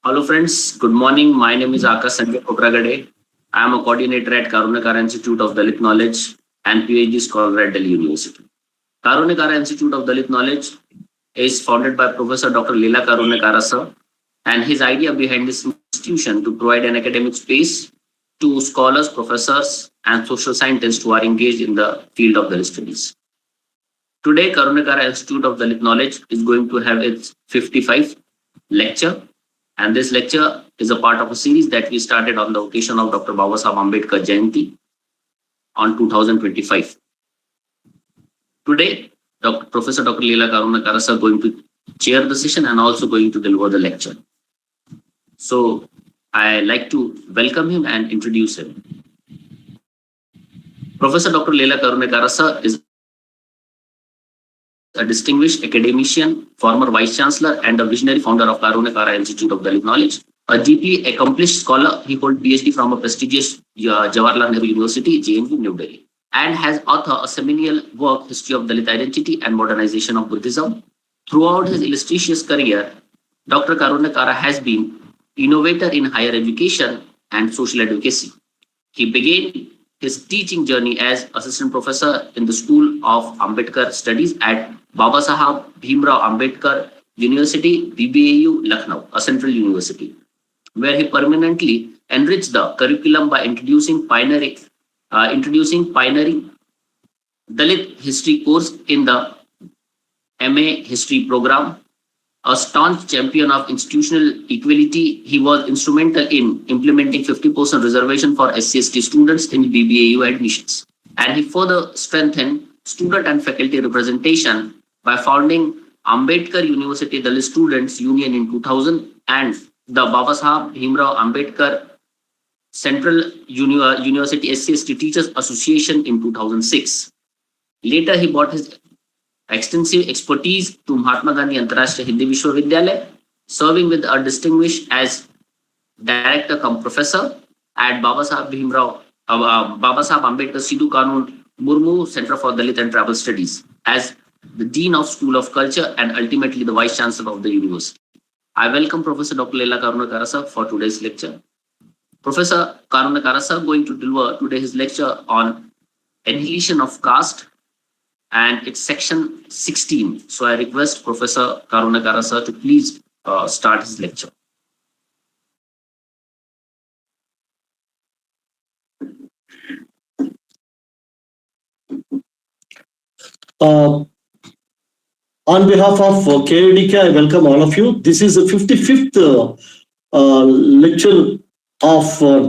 Hello friends, good morning. My name is Akash Sanjay Kokragade. I am a coordinator at Karunakara Institute of Dalit Knowledge and PhD scholar at Delhi University. Karunakara Institute of Dalit Knowledge is founded by Professor Dr. Leela Karunakara sir, and his idea behind this institution to provide an academic space to scholars, professors, and social scientists who are engaged in the field of Dalit studies. Today, Karunakara Institute of Dalit Knowledge is going to have its 55th lecture, and this lecture is a part of a series that we started on the occasion of Dr. Babasaheb Ambedkar Jayanti on 2025. Today, Professor Dr. Leela Karunakara are going to chair the session and also going to deliver the lecture. So I like to welcome him and introduce him. Professor Dr. Leela Karunakara is a distinguished academician, former vice chancellor, and a visionary founder of Karunakara Institute of Dalit Knowledge. A deeply accomplished scholar, he holds PhD from a prestigious Jawaharlal Nehru University, JNU, New Delhi, and has authored a seminal work, History of Dalit Identity and Modernization of Buddhism. Throughout his illustrious career, Dr. Karunakara has been innovator in higher education and social advocacy. He began his teaching journey as assistant professor in the School of Ambedkar Studies at Babasaheb Bhimrao Ambedkar University, BBAU, Lucknow, a central university, where he permanently enriched the curriculum by introducing pioneering Dalit history course in the MA history program. A staunch champion of institutional equality, he was instrumental in implementing 50% reservation for SC/ST students in BBAU admissions. And he further strengthened student and faculty representation by founding Ambedkar University Dalit Students Union in 2000 and the Babasaheb Bhimrao Ambedkar Central University SC/ST Teachers Association in 2006. Later, he brought his extensive expertise to Mahatma Gandhi Antarashtriya Hindi Vishwavidyalaya, serving with a distinguished as director cum professor at Babasaheb Ambedkar Sidhu Kanun Murmu Center for Dalit and Tribal Studies as the Dean of School of Culture and ultimately the Vice Chancellor of the university. I welcome Professor Dr. Leela Karunakara for today's lecture. Professor Karunakara going to deliver today his lecture on annihilation of caste, and it's section 16. So I request Professor Karunakara to please start his lecture. On behalf of KADK, I welcome all of you. This is the 55th lecture of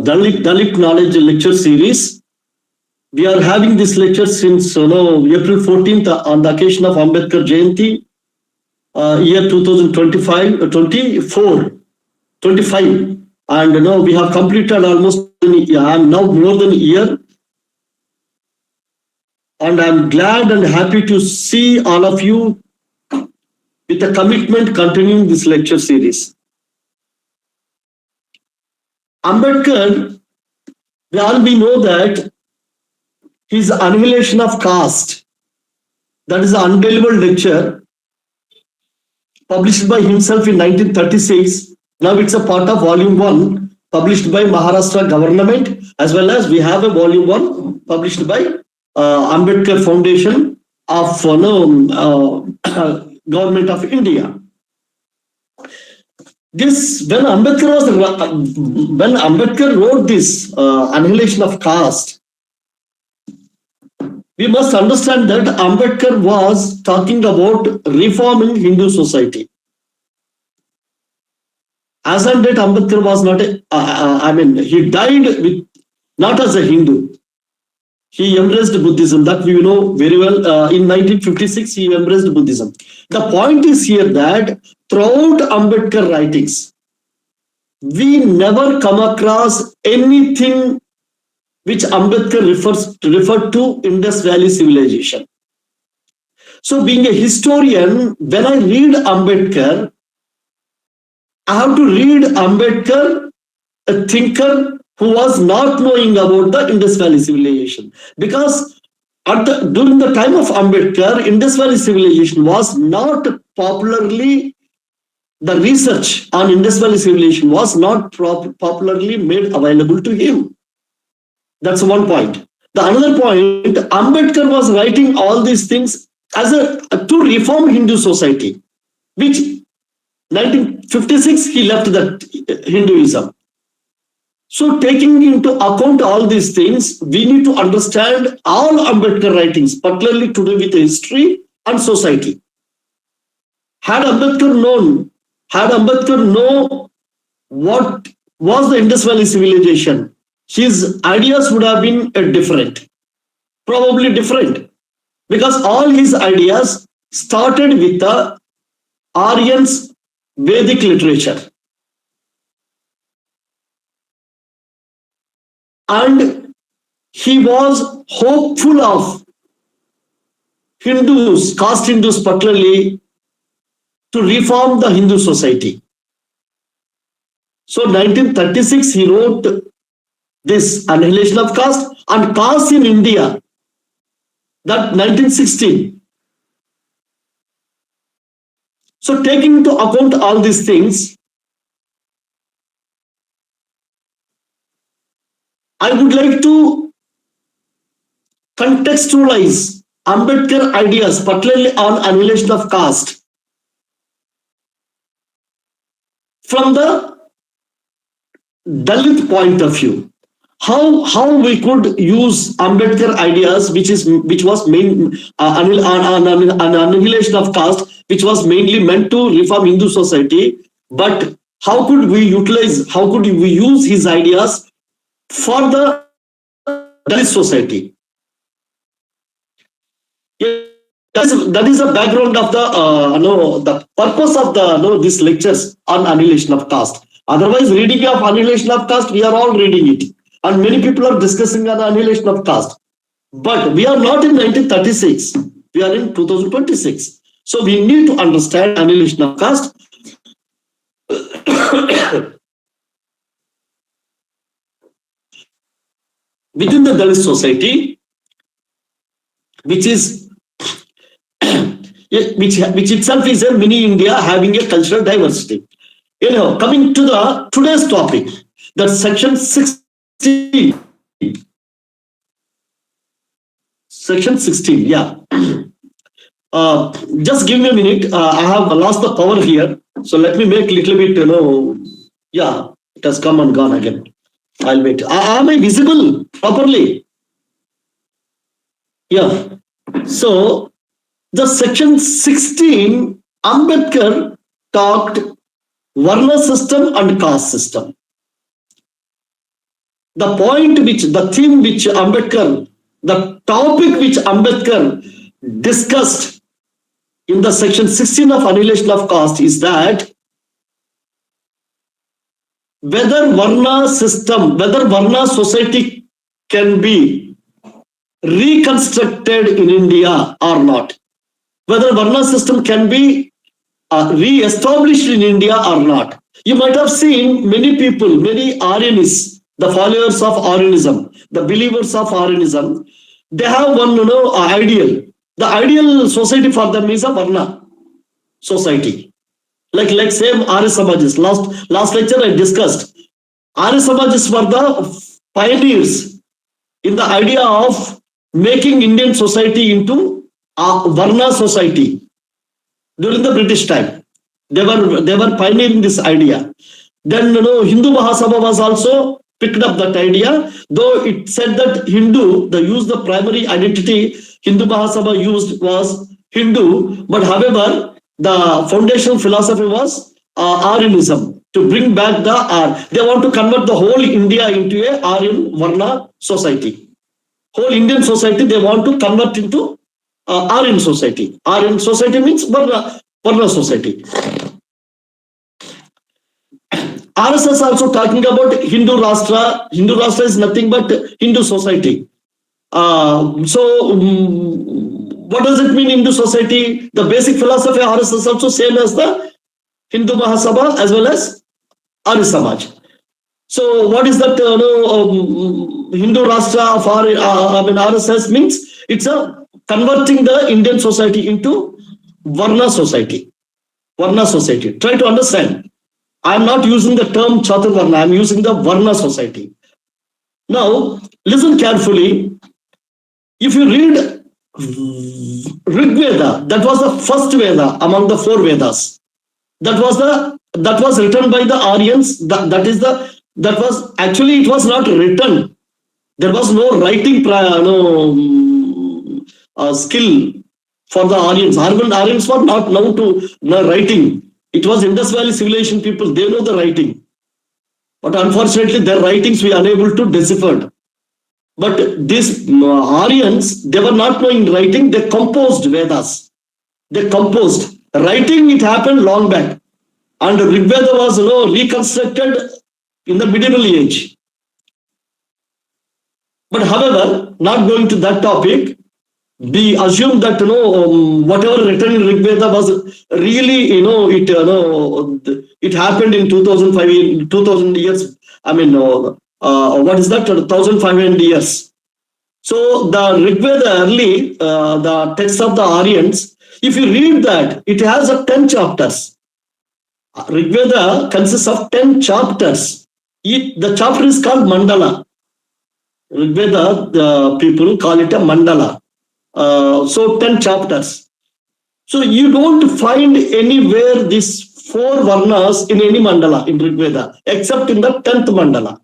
Dalit Knowledge lecture series. We are having this lecture since April 14th on the occasion of Ambedkar Jayanti, year 2025, 25. And we have completed almost now more than a year. And I'm glad and happy to see all of you with a commitment continuing this lecture series. Ambedkar, we know that his annihilation of caste, that is an undelivered lecture published by himself in 1936. Now it's a part of volume 1 published by Maharashtra government, as well as we have a volume 1 published by Ambedkar Foundation of Government of India. When Ambedkar wrote this annihilation of caste, we must understand that Ambedkar was talking about reforming Hindu society. As on date, Ambedkar was not he died not as a Hindu. He embraced Buddhism, that we know very well. In 1956, he embraced Buddhism. The point is here that throughout Ambedkar writings, we never come across anything which Ambedkar referred to Indus Valley civilization. So being a historian, when I read Ambedkar, I have to read Ambedkar, a thinker who was not knowing about the Indus Valley civilization. Because during the time of Ambedkar, Indus Valley civilization was not popularly the research on Indus Valley civilization was not popularly made available to him. That's one point. The another point, Ambedkar was writing all these things as to reform Hindu society, which 1956 he left that Hinduism. So taking into account all these things, we need to understand all Ambedkar writings, particularly to do with history and society. Had Ambedkar known what was the Indus Valley civilization, his ideas would have been different, probably different, because all his ideas started with the Aryan's Vedic literature. And he was hopeful of Hindus, caste Hindus particularly, to reform the Hindu society. So 1936 he wrote this Annihilation of Caste and Caste in India, that 1916. So taking into account all these things, I would like to contextualize Ambedkar ideas, particularly on annihilation of caste, from the Dalit point of view. How we could use Ambedkar ideas, which was main annihilation of caste, which was mainly meant to reform Hindu society, but how could we use his ideas for the Dalit society? That is the background of the purpose of these lectures on annihilation of caste. Otherwise, reading of annihilation of caste, we are all reading it, and many people are discussing on annihilation of caste. But we are not in 1936; we are in 2026. So we need to understand annihilation of caste. Within the Dalit society, which itself is a mini India having a cultural diversity. Coming to today's topic, that's section 16. Section 16, yeah. Just give me a minute. I have lost the power here, so let me make a little bit. Yeah, it has come and gone again. I'll wait. Am I visible properly? Yeah. So the section 16, Ambedkar talked Varna system and caste system. The topic which Ambedkar discussed in the section 16 of annihilation of caste is that whether Varna society can be reconstructed in India or not, whether Varna system can be re-established in India or not. You might have seen many people, many Aryanists, the followers of Aryanism, the believers of Aryanism, they have one ideal. The ideal society for them is a Varna society. Like same Arya Samajis. Last lecture I discussed. Arya Samajis were the pioneers in the idea of making Indian society into a Varna society during the British time. They were pioneering this idea. Then Hindu Mahasabha was also picked up that idea, though it said that the primary identity Hindu Mahasabha used was Hindu, but however, the foundational philosophy was Aryanism, to bring back they want to convert the whole India into a Aryan Varna society. Whole Indian society they want to convert into Aryan society. Aryan society means Varna society. RSS also talking about Hindu Rashtra. Hindu Rashtra is nothing but Hindu society. What does it mean, Hindu society? The basic philosophy of RSS is also same as the Hindu Mahasabha as well as Arya Samaj. So what is that Hindu Rashtra of RSS means? It's converting the Indian society into Varna society. Varna society. Try to understand. I am not using the term Chaturvarna, I am using the Varna society. Now, listen carefully. If you read Rig Veda, that was the first Veda among the 4 Vedas. That was written by the Aryans. That was actually, it was not written. There was no writing skill for the Aryans. Aryans were not known to writing. It was Indus Valley civilization people, they know the writing. But unfortunately, their writings we are unable to decipher. But these Aryans, they were not knowing writing, they composed Vedas. They composed. Writing, it happened long back. And Rig Veda was reconstructed in the medieval age. But however, not going to that topic, we assume that whatever written in Rig Veda was really it happened in 2000 years. I mean, what is that? 1500 years. So the Rig Veda early, the text of the Aryans, if you read that, it has 10 chapters. Rig Veda consists of 10 chapters. The chapter is called Mandala. Rig Veda, the people call it a Mandala. So 10 chapters. So you don't find anywhere these 4 Varnas in any Mandala in Rig Veda, except in the 10th Mandala,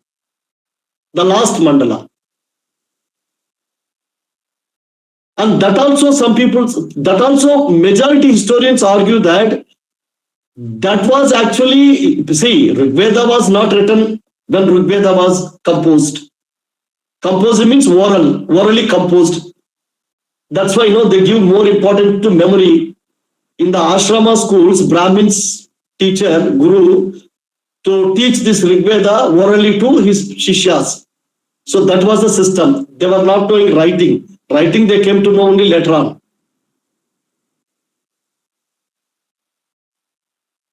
the last Mandala. And that also majority historians argue that was actually, see, Rig Veda was not written when Rig Veda was composed. Composed means orally composed. That's why they give more importance to memory. In the ashrama schools, Brahmins teacher, guru, to teach this Rig Veda orally to his shishyas. So that was the system. They were not knowing writing. Writing they came to know only later on.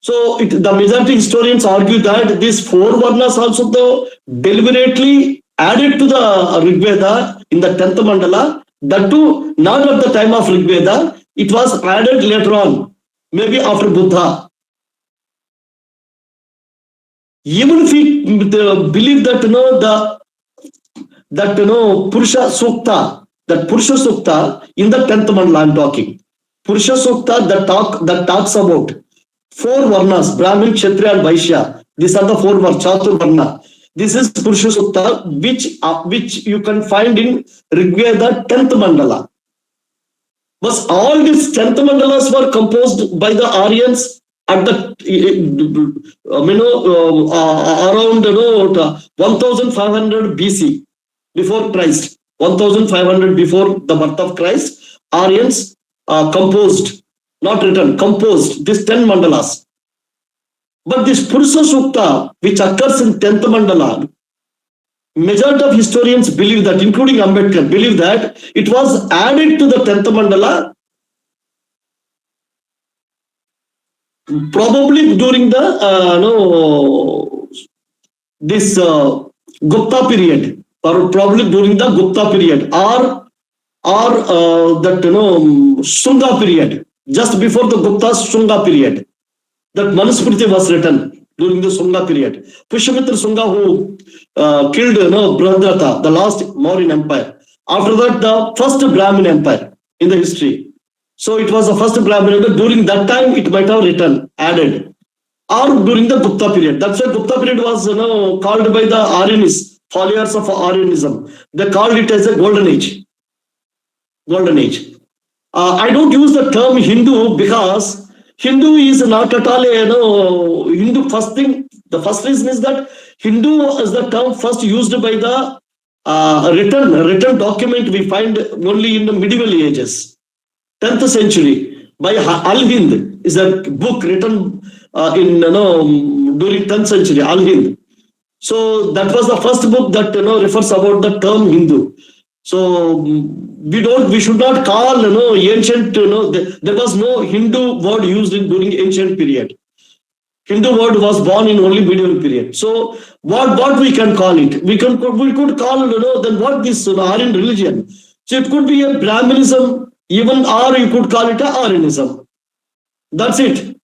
So the majority historians argue that these 4 Varnas also though deliberately added to the Rig Veda in the 10th Mandala. That too, not at the time of Rig Veda, it was added later on, maybe after Buddha. Even if we believe that Purusha Sukta, that Purusha Sukta in the 10th Mandala I'm talking. Purusha Sukta that talks about 4 Varnas, Brahmin, Kshatriya and Vaishya. These are the 4 Chatur Varna. This is Purusha Sukta, which you can find in Rig Veda 10th Mandala. But all these 10th Mandalas were composed by the Aryans at the around 1500 BC, before Christ. 1500 before the birth of Christ, Aryans composed, not written, composed these 10 Mandalas. But this Purusha Sukta, which occurs in 10th Mandala, majority of historians believe that, including Ambedkar, believe that it was added to the 10th Mandala probably during the Gupta period, or probably during the Gupta period, or that Shunga period, just before the Gupta's Shunga period. That Manusmriti was written during the Shunga period. Pushyamitra Shunga, who killed Brihadrata, the last Mauryan empire. After that, the first Brahmin empire in the history. So it was the first Brahmin empire. During that time, it might have written, added. Or during the Gupta period. That's why Gupta period was called by the Aryanists, followers of Aryanism. They called it as a golden age. Golden age. I don't use the term Hindu because Hindu is not at all Hindu. First thing, the first reason is that Hindu is the term first used by the written document we find only in the medieval ages. 10th century by Al-Hind is a book written during 10th century, Al-Hind. So that was the first book that refers about the term Hindu. So we should not call ancient, there was no Hindu word used during ancient period. Hindu word was born in only medieval period. So what we can call it? We could call then what this Aryan religion. So it could be a Brahminism, even, or you could call it a Aryanism. That's it.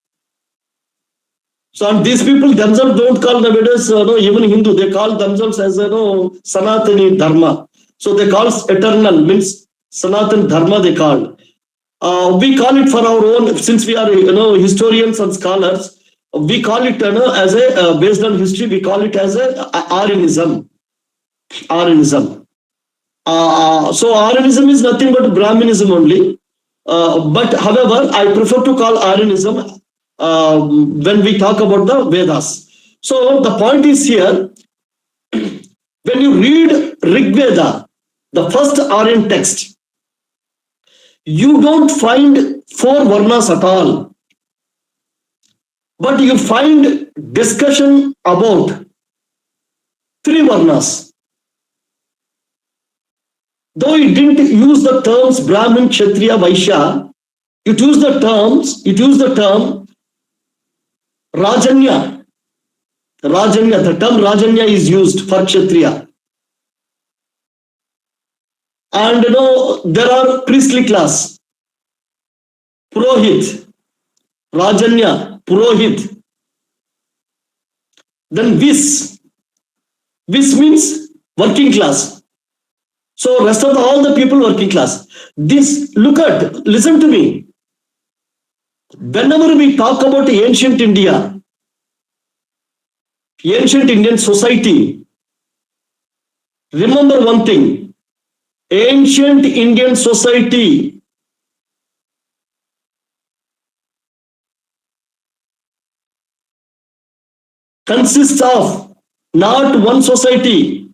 So and these people themselves don't call nowadays even Hindu, they call themselves as Sanatani Dharma. So they call eternal, means Sanatan Dharma they call. We call it for our own, since we are historians and scholars, we call it as a based on history, we call it as a Aryanism. Aryanism. So Aryanism is nothing but Brahminism only. But however, I prefer to call Aryanism when we talk about the Vedas. So the point is here, when you read Rig Veda, the first Aryan text, you don't find 4 varnas at all, but you find discussion about 3 varnas. Though it didn't use the terms Brahmin, Kshatriya, Vaishya, it used the term Rajanya. Rajanya, the term Rajanya is used for Kshatriya. And there are priestly class, Purohit, Rajanya, Purohit. Then Vis means working class. So rest of all the people working class. Listen to me. Whenever we talk about ancient India, ancient Indian society, remember one thing. Ancient Indian society consists of not one society.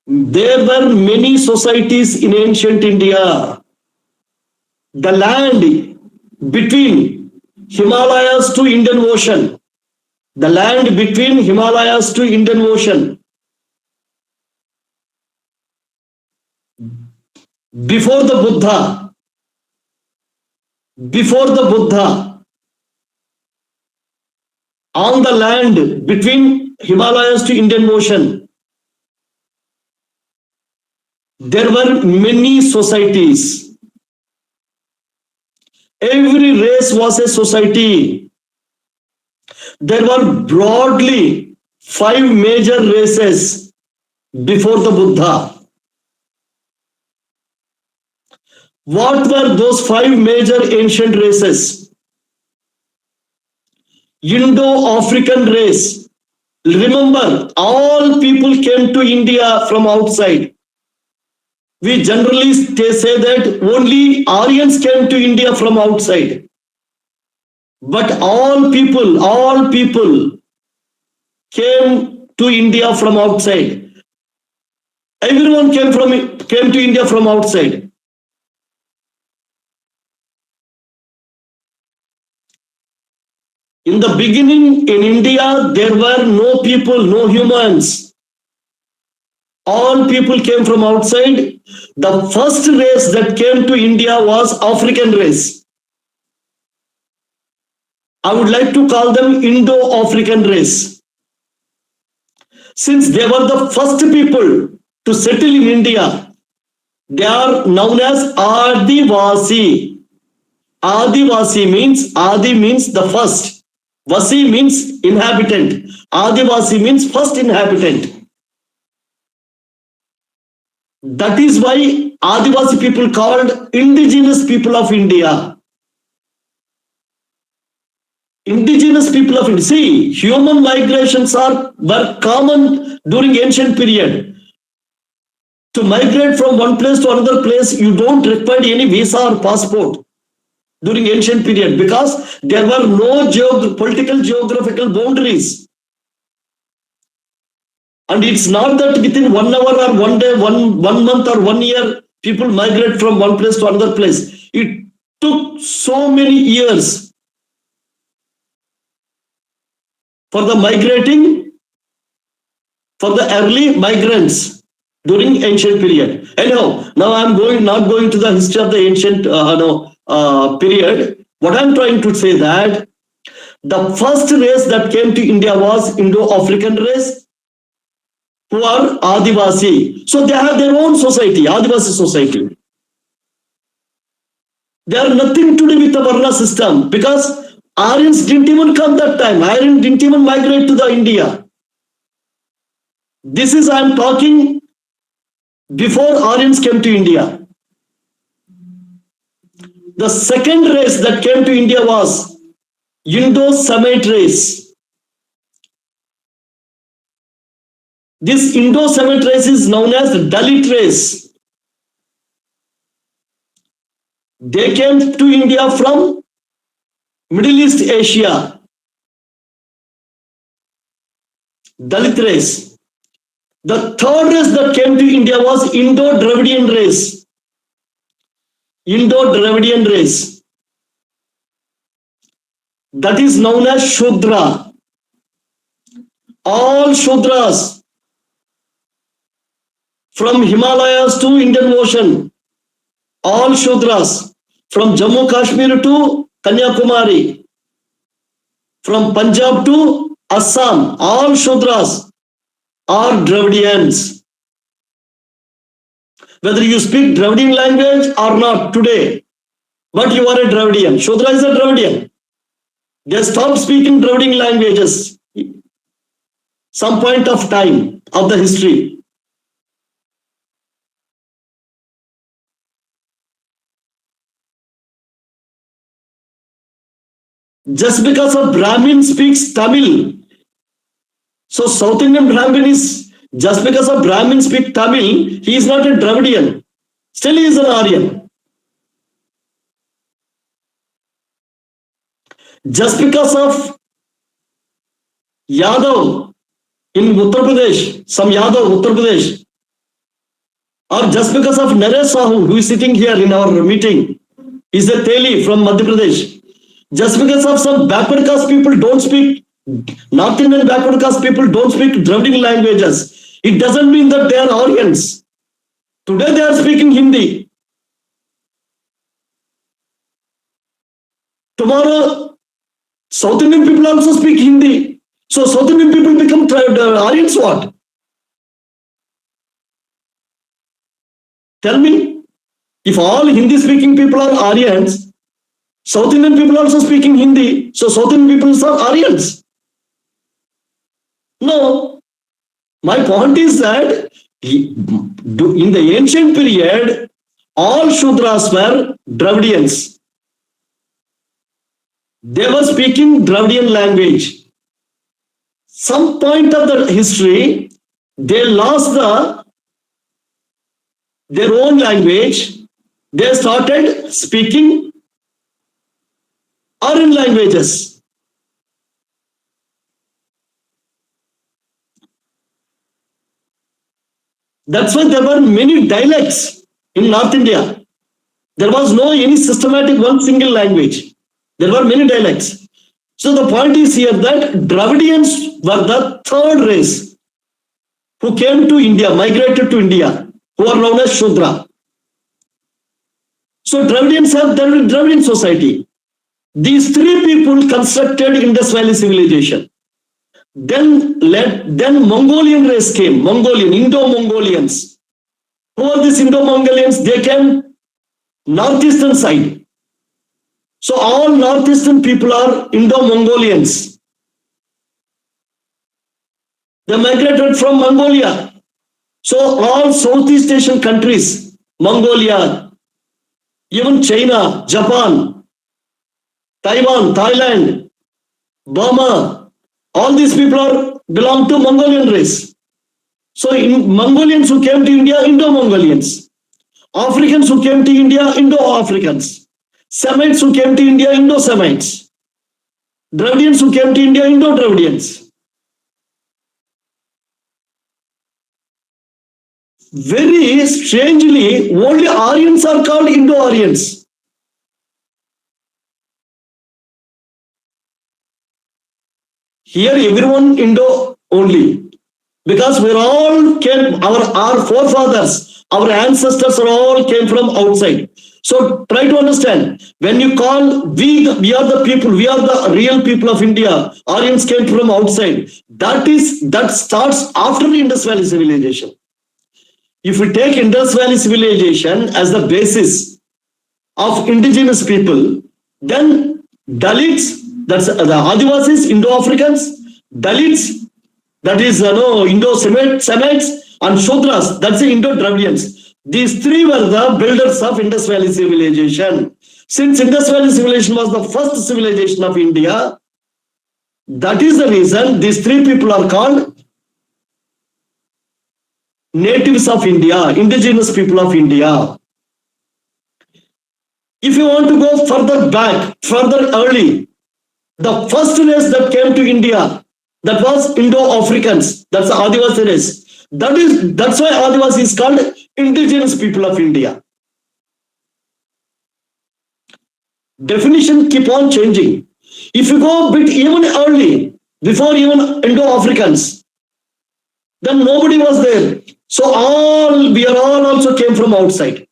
There were many societies in ancient India. The land between Himalayas to Indian Ocean, the land between Himalayas to Indian Ocean, before the Buddha, on the land between Himalayas to Indian Ocean, there were many societies. Every race was a society. There were broadly 5 major races before the Buddha. What were those 5 major ancient races? Indo-African race. Remember, all people came to India from outside. We generally say that only Aryans came to India from outside. But all people came to India from outside. Everyone came to India from outside. In the beginning, in India, there were no people, no humans. All people came from outside. The first race that came to India was African race. I would like to call them Indo-African race. Since they were the first people to settle in India, they are known as Adivasi. Adi means the first. Vasi means inhabitant. Adivasi means first inhabitant. That is why Adivasi people called indigenous people of India. Indigenous people of India. See, human migrations were common during ancient period. To migrate from one place to another place, you don't require any visa or passport during ancient period because there were no political geographical boundaries. And it's not that within 1 hour or 1 day, one month or 1 year, people migrate from one place to another place. It took so many years for the early migrants during ancient period. Anyhow, now I'm not going to the history of the ancient period. What I'm trying to say that the first race that came to India was Indo-African race, who are Adivasi. So they have their own society, Adivasi society. They are nothing to do with the Varna system because Aryans didn't even come that time. Aryans didn't even migrate to the India. This is, I'm talking before Aryans came to India. The second race that came to India was Indo-Semite race. This Indo-Semite race is known as Dalit race. They came to India from Middle East Asia. Dalit race. The third race that came to India was Indo-Dravidian race. Indo-Dravidian race. That is known as Shudra. All Shudras from Himalayas to Indian Ocean. All Shudras from Jammu Kashmir to Kanyakumari. From Punjab to Assam. All Shudras are Dravidians. Whether you speak Dravidian language or not today, but you are a Dravidian. Shudra is a Dravidian. They stopped speaking Dravidian languages some point of time of the history. Just because a Brahmin speaks Tamil, so South Indian Brahmin is, just because a Brahmin speaks Tamil, he is not a Dravidian. Still he is an Aryan. Just because of Yadav in Uttar Pradesh, some Yadav Uttar Pradesh, or just because of Naresh Sahu, who is sitting here in our meeting, is a Teli from Madhya Pradesh. Just because of some backward caste people don't speak, North Indian backward caste people don't speak Dravidian languages, it doesn't mean that they are Aryans. Today they are speaking Hindi. Tomorrow, South Indian people also speak Hindi. So South Indian people become Aryans what? Tell me, if all Hindi speaking people are Aryans, South Indian people also speaking Hindi, so South Indian people are Aryans. No. My point is that in the ancient period, all Shudras were Dravidians. They were speaking Dravidian language. Some point of the history, they lost their own language. They started speaking Aryan languages. That's why there were many dialects in North India. There was no any systematic one single language. There were many dialects. So the point is here that Dravidians were the third race who came to India, migrated to India, who are known as Shudra. So Dravidians have Dravidian society. These three people constructed Indus Valley civilization. Then Mongolian race came, Indo-Mongolians. Who are these Indo-Mongolians? They came northeastern side. So all northeastern people are Indo-Mongolians. They migrated from Mongolia. So all Southeast Asian countries, Mongolia, even China, Japan, Taiwan, Thailand, Burma, all these people belong to Mongolian race. So Mongolians who came to India, Indo-Mongolians. Africans who came to India, Indo-Africans. Semites who came to India, Indo-Semites. Dravidians who came to India, Indo-Dravidians. Very strangely, only Aryans are called Indo-Aryans. Here everyone Indo only. Because we all came, our forefathers, our ancestors are all came from outside. So try to understand, when you call we are the people, we are the real people of India, Aryans came from outside. That starts after the Indus Valley civilization. If we take Indus Valley civilization as the basis of indigenous people, then Dalits that's the Adivasis, Indo-Africans, Dalits, that is Indo-Semites, and Shudras, that's the Indo-Dravidians. These three were the builders of Indus Valley civilization. Since Indus Valley civilization was the first civilization of India, that is the reason these three people are called natives of India, indigenous people of India. If you want to go further back, further early, the first race that came to India, that was Indo-Africans, that's the Adivasi race. That's why Adivasi is called indigenous people of India. Definition keep on changing. If you go a bit even early, before even Indo-Africans, then nobody was there. So we all also came from outside.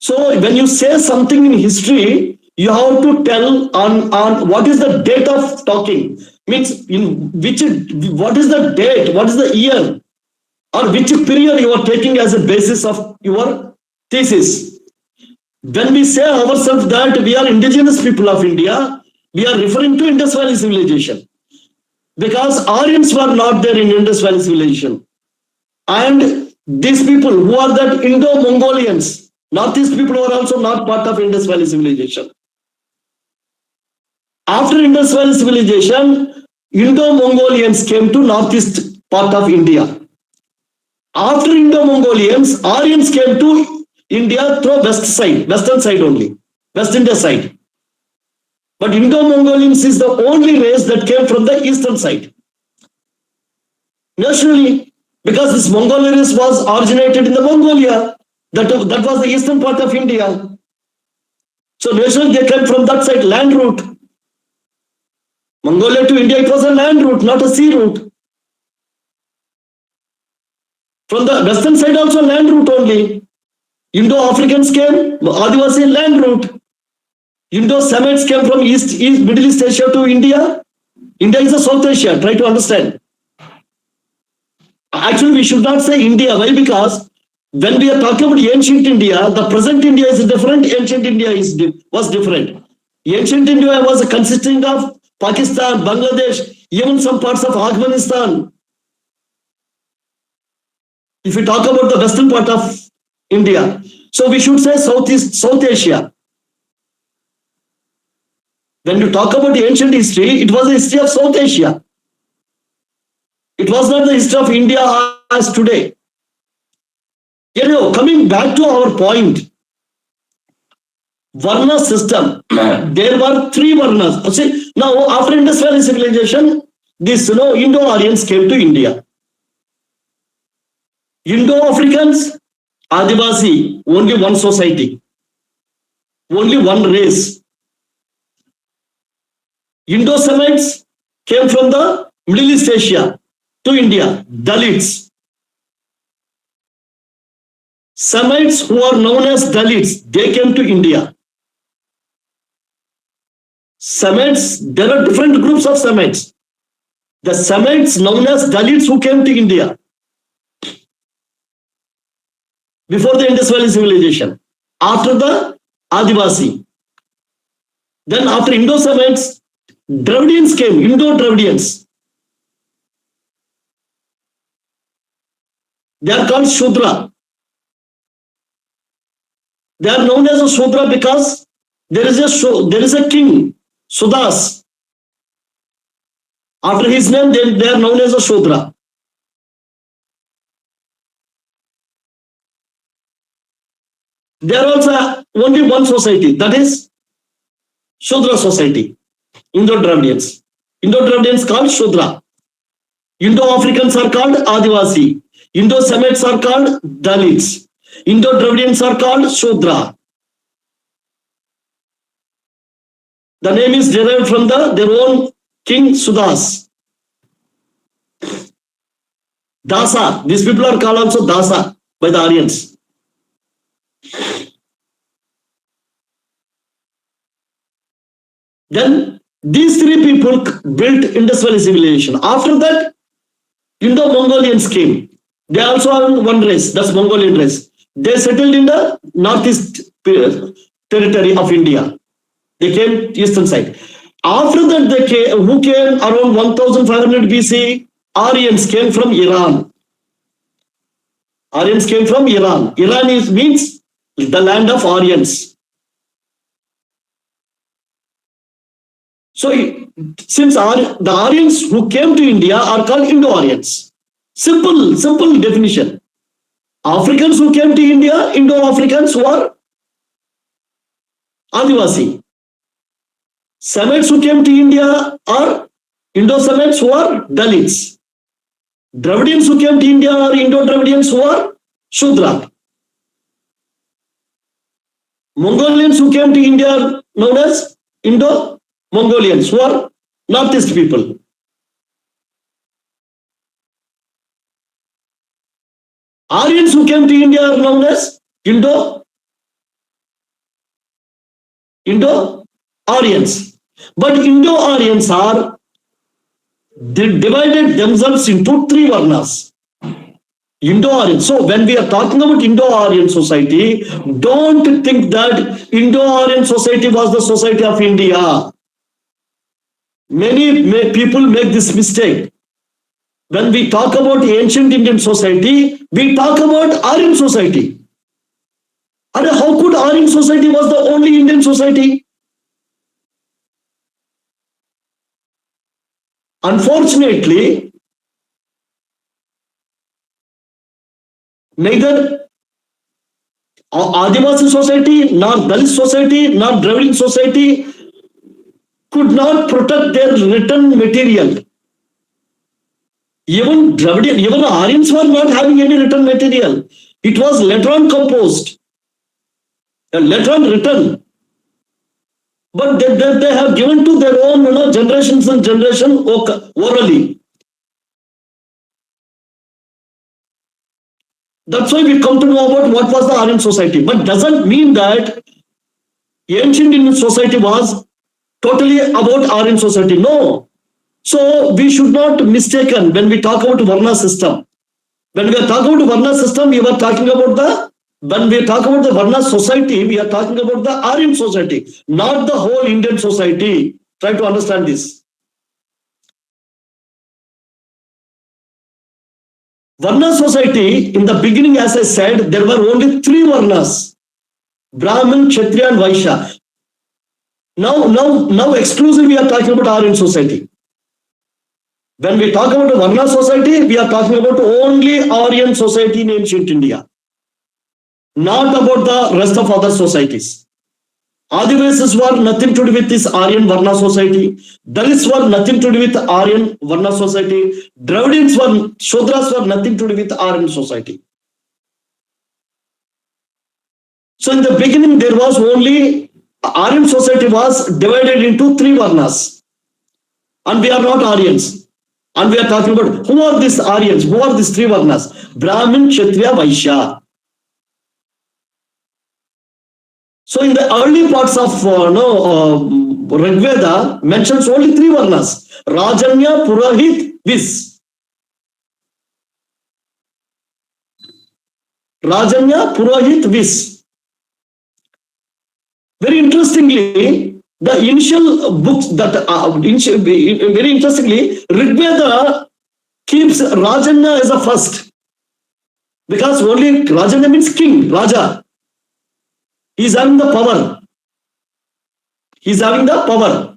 So when you say something in history, you have to tell on what is the date of talking. Means what is the date, what is the year, or which period you are taking as a basis of your thesis. When we say ourselves that we are indigenous people of India, we are referring to Indus Valley civilization. Because Aryans were not there in Indus Valley civilization. And these people who are that Indo-Mongolians, Northeast people were also not part of Indus Valley civilization. After Indus Valley civilization, Indo-Mongolians came to Northeast part of India. After Indo-Mongolians, Aryans came to India through western side only, West India side. But Indo-Mongolians is the only race that came from the eastern side. Naturally, because this Mongolian race was originated in the Mongolia, that was the eastern part of India. So naturally they came from that side, land route. Mongolia to India, it was a land route, not a sea route. From the western side also land route only. Indo-Africans came, Adivasi land route. Indo-Semites came from Middle East Asia to India. India is a South Asia, try to understand. Actually, we should not say India. Why? Because when we are talking about ancient India, the present India is different, ancient India was different. Ancient India was consisting of Pakistan, Bangladesh, even some parts of Afghanistan. If we talk about the western part of India, so we should say South Asia. When you talk about the ancient history, it was the history of South Asia. It was not the history of India as today. Coming back to our point, Varna system, there were three Varnas. See, now after Indus Valley civilization, this Indo-Aryans came to India. Indo-Africans, Adivasi, only one society, only one race. Indo-Semites came from the Middle East Asia to India, Dalits. Semites who are known as Dalits, they came to India. Semites, there are different groups of Semites. The Semites known as Dalits who came to India before the Indus Valley civilization, after the Adivasi. Then after Indo-Semites, Dravidians came, Indo-Dravidians. They are called Shudra. They are known as a Shudra because there is a king, Sudas. After his name, they are known as a Shudra. There are also only one society, that is Shudra society, Indo-Dravidians. Indo-Dravidians called Shudra. Indo-Africans are called Adivasi. Indo-Semites are called Dalits. Indo-Dravidians are called Shudra. The name is derived from their own king Sudas. Dasa. These people are called also Dasa by the Aryans. Then these three people built Indus Valley civilization. After that, Indo-Mongolians came. They also have one race, that's Mongolian race. They settled in the northeast territory of India. They came eastern side. After that, who came around 1500 BC? Aryans came from Iran. Aryans came from Iran. Iran means the land of Aryans. So, since the Aryans who came to India are called Indo-Aryans. Simple definition. Africans who came to India, Indo-Africans were Adivasi. Semites who came to India are Indo-Semites who are Dalits. Dravidians who came to India are Indo-Dravidians who are Shudra. Mongolians who came to India are known as Indo-Mongolians who are Northeast people. Aryans who came to India are known as Indo-Aryans. But Indo-Aryans they divided themselves into three varnas. Indo-Aryan. So when we are talking about Indo-Aryan society, don't think that Indo-Aryan society was the society of India. Many people make this mistake. When we talk about ancient Indian society, we talk about Aryan society. And how could Aryan society was the only Indian society? Unfortunately, neither Adivasi society, nor Dalit society, nor Dravidian society could not protect their written material. Even Aryans were not having any written material. It was later on composed, later on written. But they have given to their own generations and generation orally. That's why we come to know about what was the Aryan society. But doesn't mean that ancient Indian society was totally about Aryan society. No. So we should not mistaken when we talk about Varna system. When we are talking about Varna system, we are talking about when we talk about the Varna society, we are talking about the Aryan society, not the whole Indian society. Try to understand this. Varna society, in the beginning, as I said, there were only three Varnas: Brahmin, Kshatriya, and Vaishya. Now exclusively we are talking about Aryan society. When we talk about the Varna society, we are talking about only Aryan society in ancient India, not about the rest of other societies. Adivasis were nothing to do with this Aryan Varna society. Dalits were nothing to do with Aryan Varna society. Dravidians Shudras were nothing to do with Aryan society. So in the beginning, there was only Aryan society was divided into three Varnas. And we are not Aryans. And we are talking about who are these Aryans? Who are these three Varnas? Brahmin, Kshatriya, Vaishya. So in the early parts of Rigveda mentions only three Varnas: Rajanya, Purahit, Vis. Rajanya, Purahit, Vis. Very interestingly, the initial books very interestingly, Rigveda keeps Rajanya as a first, because only Rajanya means king, Raja. He is having the power. He is having the power.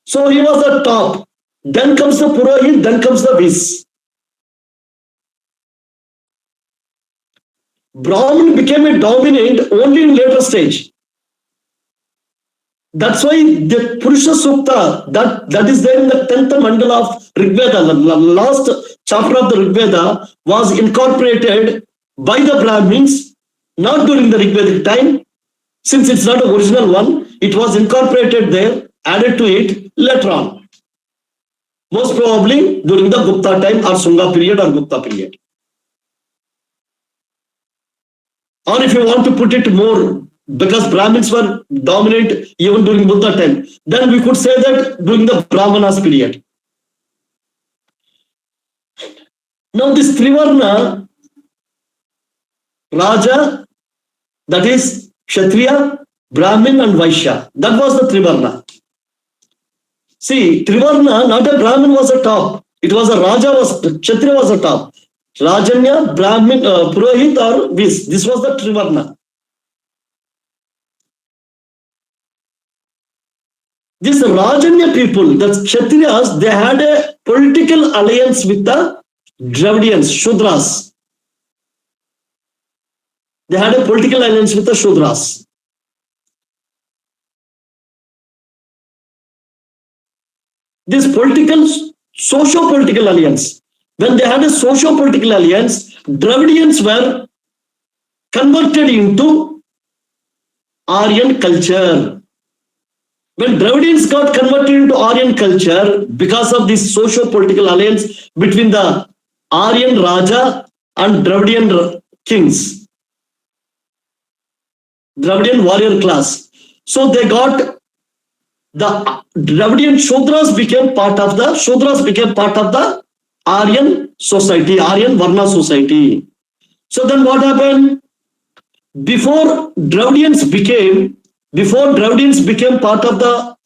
So he was the top. Then comes the Purahit, then comes the Vis. Brahmin became a dominant only in later stage. That's why the Purusha Sukta, that is there in the 10th mandala of Rigveda, the last chapter of the Rigveda, was incorporated by the Brahmins, not during the Rigvedic time. Since it's not the original one, it was incorporated there, added to it later on. Most probably during the Gupta time or Sunga period or Gupta period. Or if you want to put it more, because Brahmins were dominant even during Buddha time, then we could say that during the Brahmanas period. Now this Trivarna, Raja, that is Kshatriya, Brahmin and Vaishya, that was the Trivarna. See, Trivarna, not a Brahmin was a top. It was a Raja, Kshatriya was a top. Rajanya, Brahmin, Purohit or Vis. This was the Trivarna. These Rajanya people, the Kshatriyas, they had a political alliance with the Dravidians, Shudras. They had a political alliance with the Shudras. This political, socio-political alliance. When they had a socio-political alliance, Dravidians were converted into Aryan culture. When Dravidians got converted into Aryan culture, because of this socio-political alliance between the Aryan Raja and Dravidian kings, Dravidian warrior class. So they got the Dravidian Shudras became part of the Aryan society, Aryan Varna society. So then what happened? Before Dravidians became part of the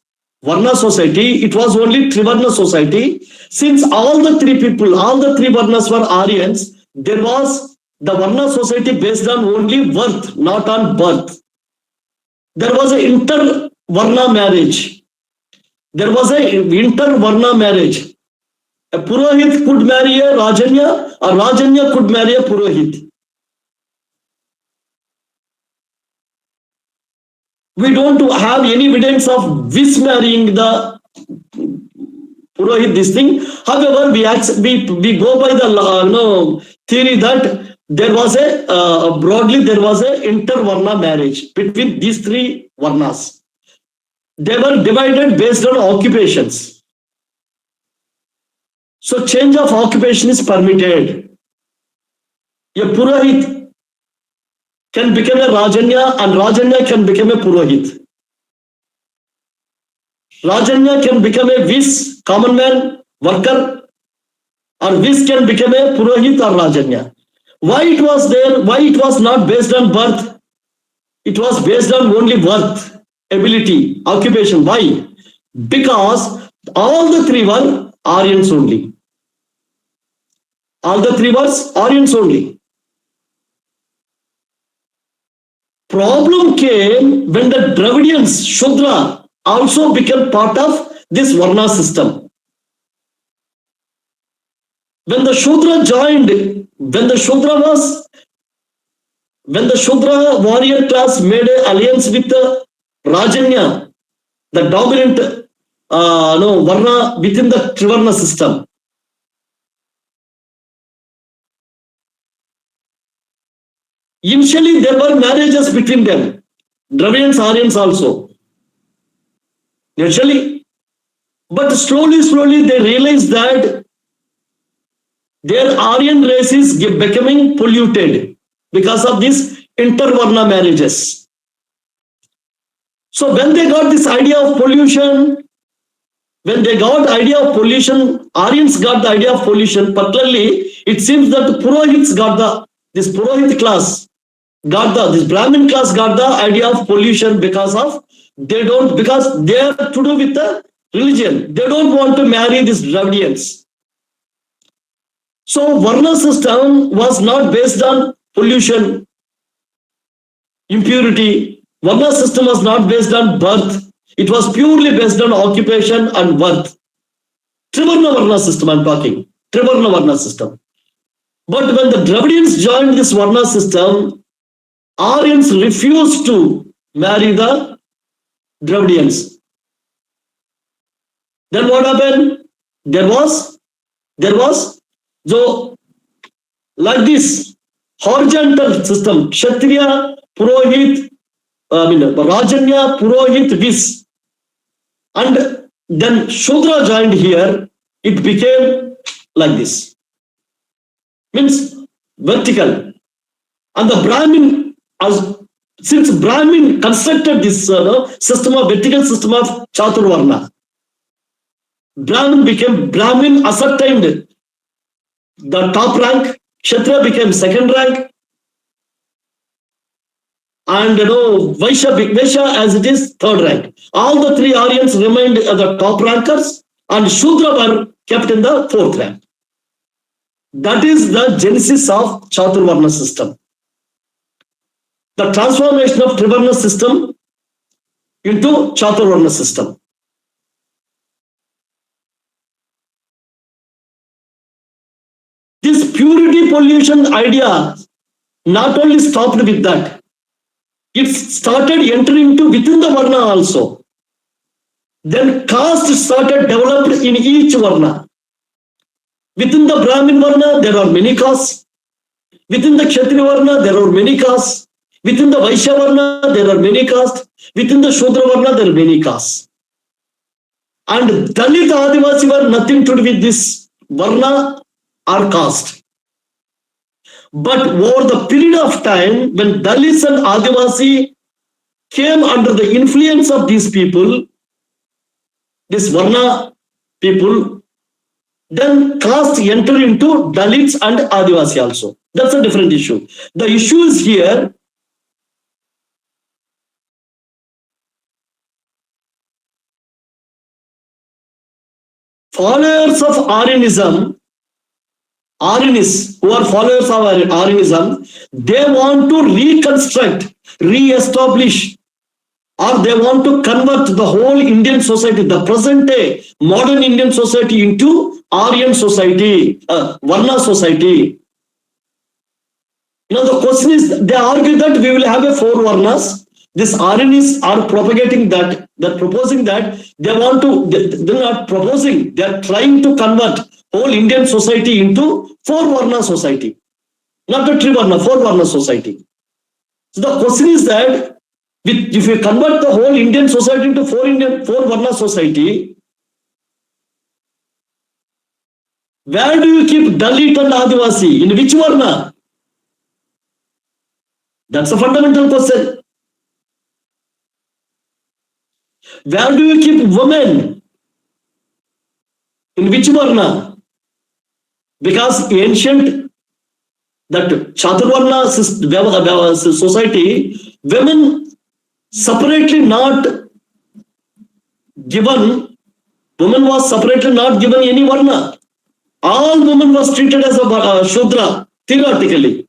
Varna society, it was only Trivarna society. Since all the three Varnas were Aryans, there was the Varna society based on only worth, not on birth. There was an inter-Varna marriage. A Purohit could marry a Rajanya, or Rajanya could marry a Purohit. We don't have any evidence of Vis marrying the Purohit this thing. However, we go by the theory that there was a inter-Varna marriage between these three Varnas. They were divided based on occupations. So change of occupation is permitted. A Purohit can become a Rajanya and Rajanya can become a Purohit. Rajanya can become a Vis, common man, worker, or Vis can become a Purohit or Rajanya. Why it was there? Why it was not based on birth? It was based on only worth, ability, occupation. Why? Because all the three were Aryans only. Problem came when the Dravidians, Shudra, also became part of this Varna system. When the Shudra warrior class made an alliance with the Rajanya, the dominant Varna within the Trivarna system. Initially, there were marriages between them, Dravidians, Aryans also. Initially, but slowly they realized that their Aryan race is becoming polluted because of these inter-Varna marriages. So when they got this idea of pollution, Aryans got the idea of pollution, particularly it seems that the Purohits got this Purohit class, this Brahmin class got the idea of pollution because they are to do with the religion. They don't want to marry these Dravidians. So Varna system was not based on pollution, impurity. Varna system was not based on birth. It was purely based on occupation and worth. Trivarna Varna system I'm talking. Trivarna Varna system. But when the Dravidians joined this Varna system, Aryans refused to marry the Dravidians. Then what happened? There was so like this horizontal system, Kshatriya, Purohit, Rajanya, Purohit, Vis. And then Shudra joined here, it became like this. Means vertical. And the Brahmin, since Brahmin constructed this vertical system of Chaturvarna, Brahmin ascertained the top rank, Kshatriya became second rank, and Vaishya as it is third rank. All the three Aryans remained the top rankers, and Shudra were kept in the fourth rank. That is the genesis of Chaturvarna system. The transformation of Trivarna system into Chaturvarna system. This purity pollution idea not only stopped with that, it started entering into within the Varna also. Then caste started developed in each Varna. Within the Brahmin Varna, there are many castes. Within the Kshatriya Varna, there are many castes. Within the Vaishya Varna, there are many castes. Within the Shudra Varna, there are many castes. And Dalit Adivasi were nothing to do with this Varna or caste. But over the period of time, when Dalits and Adivasi came under the influence of these people, this Varna people, then caste entered into Dalits and Adivasi also. That's a different issue. The issue is here, followers of Aryanism, Aryanists who are followers of Aryanism, they want to reconstruct, re-establish, or they want to convert the whole Indian society, the present day modern Indian society, into Aryan society, Varna society. Now the question is, they argue that we will have a four Varnas. These Aryanists are propagating that, they're proposing that they want to, they're not proposing, they're trying to convert whole Indian society into four Varna society, not a Trivarna, four Varna society. So the question is that if you convert the whole Indian society into four Varna society, where do you keep Dalit and Adivasi? In which Varna? That's a fundamental question. Where do you keep women? In which Varna? Because ancient, that Chaturvarna society, women separately not given, woman was separately not given any Varna. All women was treated as a Shudra, theoretically.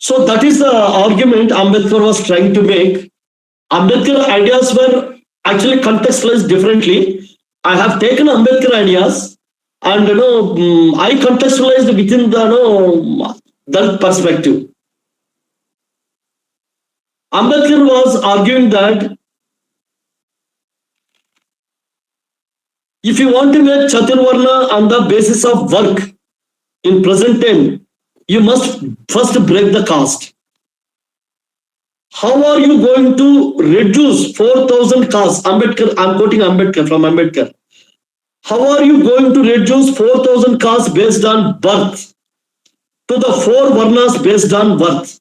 So that is the argument Ambedkar was trying to make. Ambedkar ideas were actually contextualized differently. I have taken Ambedkar ideas and I contextualized within the that perspective. Ambedkar was arguing that if you want to make Chaturvarna on the basis of work in present time, you must first break the caste. How are you going to reduce 4,000 castes? Ambedkar, I'm quoting Ambedkar from Ambedkar. How are you going to reduce 4,000 castes based on birth to the four Varnas based on birth?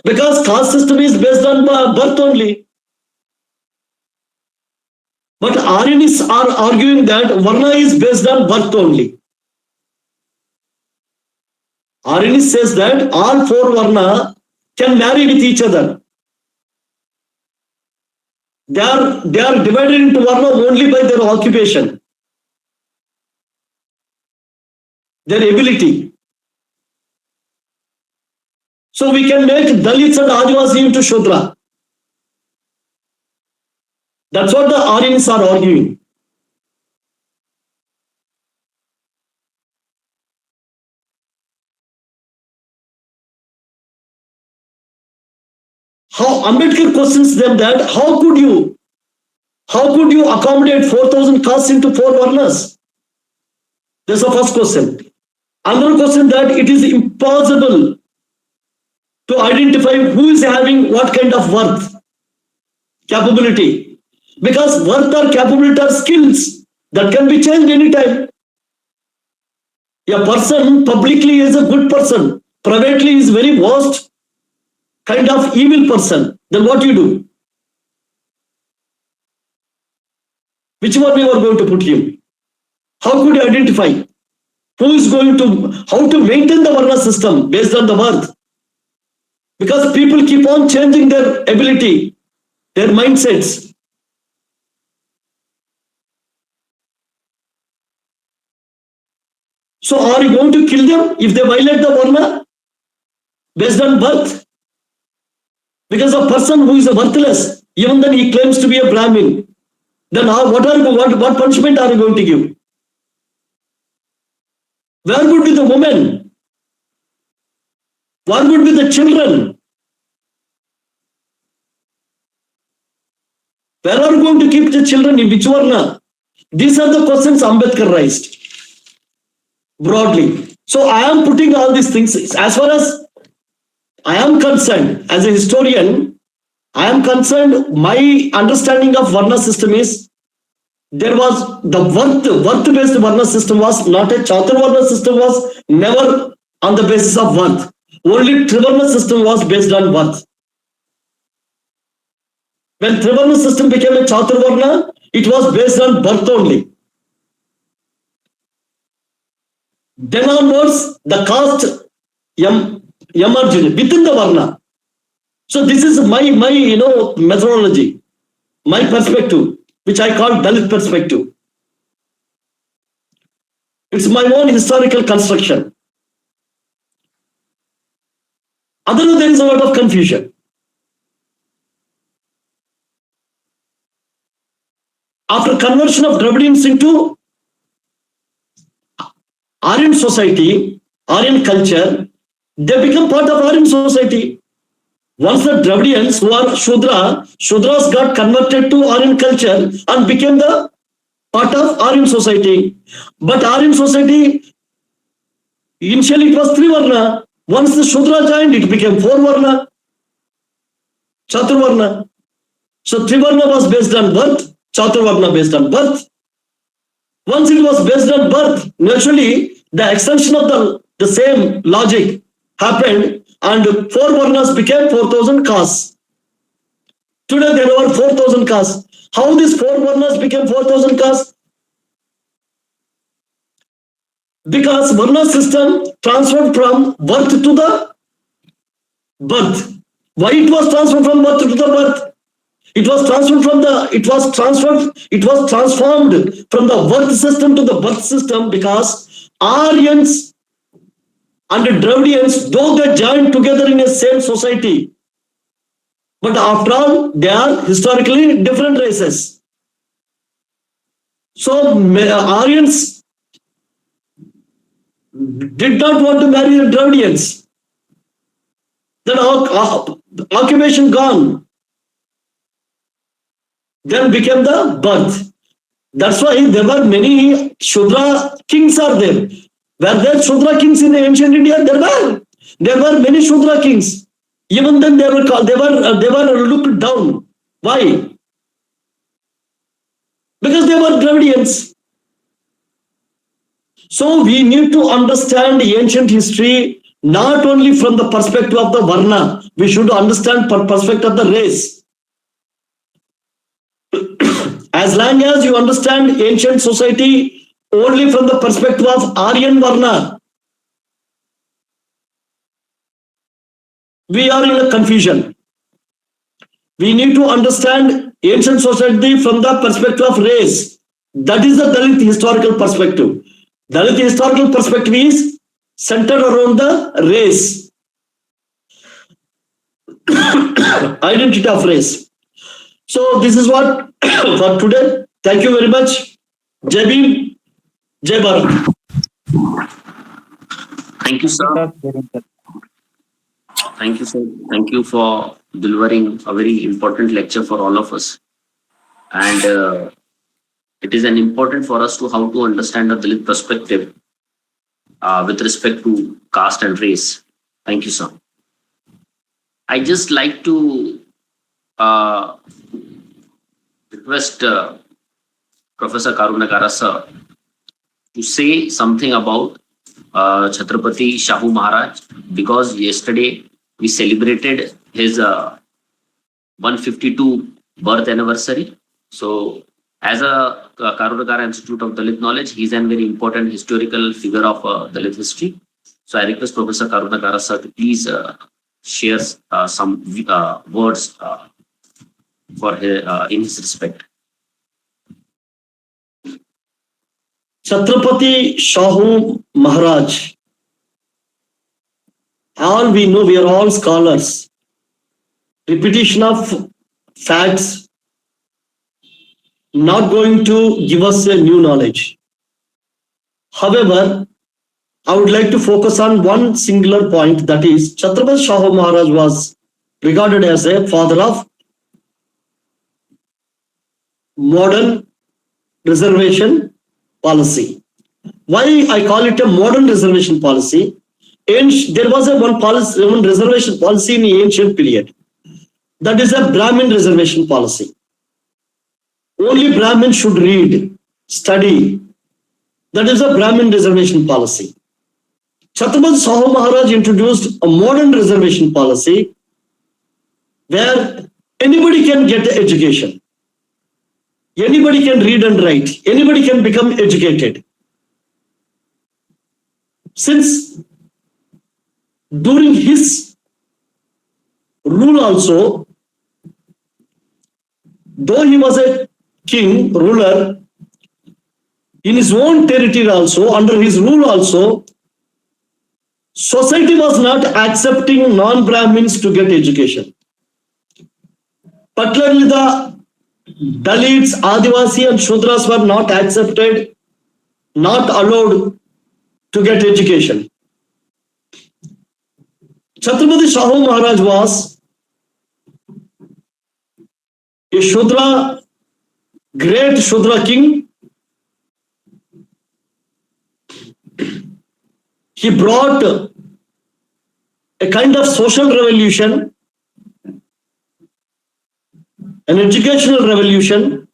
Because caste system is based on birth only. But Aryanists are arguing that Varna is based on birth only. Aryanist says that all four Varna can marry with each other. They are divided into Varna only by their occupation, their ability. So we can make Dalits and Adivasi into Shudra. That's what the Aryans are arguing. How Ambedkar questions them that how could you accommodate 4,000 castes into four Varnas? That's the first question. Another question, that it is impossible to identify who is having what kind of worth, capability. Because worth or capability are skills that can be changed anytime. A person publicly is a good person, privately is very worst kind of evil person. Then what you do? Which one we are going to put him? How could you identify? Who is going to, how to maintain the Varna system based on the birth? Because people keep on changing their ability, their mindsets. So are you going to kill them if they violate the Varna based on birth? Because a person who is a worthless, even then he claims to be a Brahmin, then what punishment are you going to give? Where would be the women? Where would be the children? Where are you going to keep the children? In which Varna? These are the questions Ambedkar raised broadly. So I am putting all these things as far as I am concerned as a historian. I am concerned, my understanding of Varna system is there was the worth-based Varna system was not a Chaturvarna system, was never on the basis of worth. Only Trivarna system was based on worth. When Trivarna system became a Chaturvarna, it was based on birth only. Then onwards, the caste emerged within the Varna. So this is my methodology, my perspective, which I call Dalit perspective. It's my own historical construction. Otherwise, there is a lot of confusion. After conversion of Dravidians into Aryan society, Aryan culture, they become part of Aryan society. Once the Dravidians who are Shudras got converted to Aryan culture and became the part of Aryan society. But Aryan society, initially it was Trivarna. Once the Shudra joined, it became 4 Varna, Chaturvarna. So Trivarna was based on birth, Chaturvarna based on birth. Once it was based on birth, naturally the extension of the same logic happened and 4 Varnas became 4,000 castes. Today there are 4,000 castes. How these 4 Varnas became 4,000 castes? Because Varna system transferred from birth to the birth. Why it was transferred from birth to the birth? It was transformed from the birth system to the birth system because Aryans and Dravidians, though they joined together in a same society, but after all, they are historically different races. So Aryans did not want to marry the Dravidians. Then occupation gone. Then became the birth. That's why there were many Shudra kings are there. Were there Shudra kings in the ancient India? There were many Shudra kings. Even then they were looked down. Why? Because they were Dravidians. So we need to understand ancient history not only from the perspective of the Varna. We should understand perspective of the race. As long as you understand ancient society only from the perspective of Aryan Varna, we are in a confusion. We need to understand ancient society from the perspective of race. That is the Dalit historical perspective. Dalit historical perspective is centered around the race, identity of race. So this is what for today. Thank you very much. Jai Bhim, Jai Bharat. Thank you, sir. Thank you, sir. Thank you for delivering a very important lecture for all of us. And it is an important for us to how to understand the Dalit perspective with respect to caste and race. Thank you, sir. I just like to request Professor Karunagara sir to say something about Chhatrapati Shahu Maharaj, because yesterday we celebrated his 152 birth anniversary. So As a Karunakara Institute of Dalit Knowledge, he is a very important historical figure of Dalit history. So I request Professor Karunakara sir to please share some words for in his respect. Chhatrapati Shahu Maharaj. All we know, we are all scholars. Repetition of facts not going to give us a new knowledge. However, I would like to focus on one singular point, that is Chhatrapati Shahu Maharaj was regarded as a father of modern reservation policy. Why I call it a modern reservation policy? There was one reservation policy in the ancient period. That is a Brahmin reservation policy. Only Brahmin should read, study. That is a Brahmin reservation policy. Chhatrapati Shahu Maharaj introduced a modern reservation policy where anybody can get education. Anybody can read and write. Anybody can become educated. Since during his rule also, though he was a king, ruler, in his own territory also, under his rule also, society was not accepting non-Brahmins to get education. Particularly the Dalits, Adivasi and Shudras were not accepted, not allowed to get education. Chhatrapati Shahu Maharaj was a Shudra, great Shudra king. He brought a kind of social revolution, an educational revolution.